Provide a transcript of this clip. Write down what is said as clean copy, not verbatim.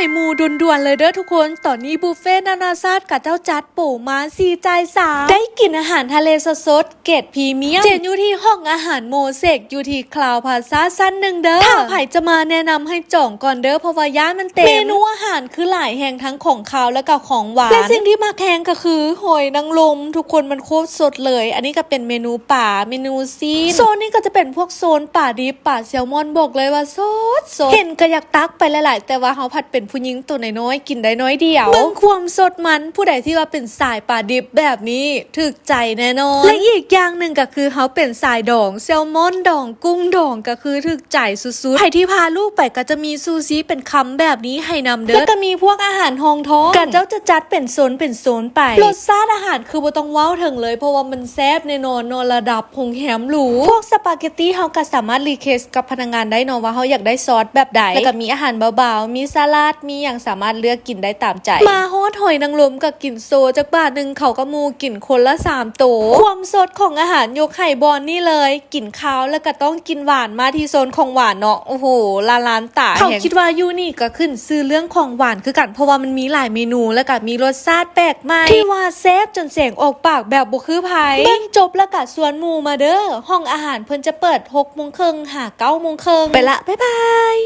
ให้มูด่วนๆเลยเด้อทุกคนตอนนี้บุฟเฟ่นานาชาติกับเจ้าจัดโป๋มา4 จ่าย 3ได้กินอาหารทะเลสดๆเกรดพรีเมียมเจนอยู่ที่ห้องอาหารโมเสกอยู่ที่คลาวพาซาชั้น 1เด้อถ้าไผ่จะมาแนะนำให้จ่องก่อนเด้อเพราะว่าย่านมันเต็มเมนูอาหารคือหลายแห่งทั้งของคาวและก็ของหวานและสิ่งที่มาแข่งก็คือหอยนางรมทุกคนมันโคตรสดเลยอันนี้ก็เป็นเมนูป่าเมนูซีนโซนนี้ก็จะเป็นพวกโซนป่าดิบป่าแซลมอนบอกเลยว่าสดเห็นก็อยากตักไปหลายๆแต่ว่าเขาผัดเป็นผู้หญิงตัวน้อยๆกินได้น้อยเดียวเบิ่งความสดมันผู้ใดที่ว่าเป็นสายป่าดิบแบบนี้ถึกใจแน่นอนและอีกอย่างหนึ่งก็คือเขาเป็นสายดองแซลมอนดองกุ้งดองก็คือถึกใจสุดๆใครที่พาลูกไปก็จะมีซูชิเป็นคำแบบนี้ให้นำเด้อแล้วก็มีพวกอาหารฮองท้องกันเจ้าจะจัดเป็นโซนไปรสชาติอาหารคือบ่ต้องว้าวถึงเลยเพราะว่ามันแซ่บแน่นอนนอนระดับหงแหมหรูพวกสปาเกตตี้เขาก็สามารถรีเควสกับพนักงานได้เนาะว่าเขาอยากได้ซอสแบบใดแล้วก็มีอาหารเบาๆมีสลัดมีอย่างสามารถเลือกกินได้ตามใจมาโฮดหอยนางรมกับกินโซจากบาทนึงเขาก็มูกินคนละ3 โตความสดของอาหารยกไข่บอลนี่เลยกินข้าวแล้วก็ต้องกินหวานมาที่โซนของหวานเนาะโอ้โหล้านตาเขาคิดว่ายูนี่ก็ขึ้นซื้อเรื่องของหวานคือกันเพราะว่ามันมีหลายเมนูแล้วก็มีรสชาติแปลกใหม่ที่ว่าแซ่บจนเสียงออกปากแบบบ่คือไผเบิ่งจบแล้วก็สวนหมู่มาเด้อห้องอาหารเพิ่นจะเปิด 6:30 หา 9:30 ไปละบ๊ายบาย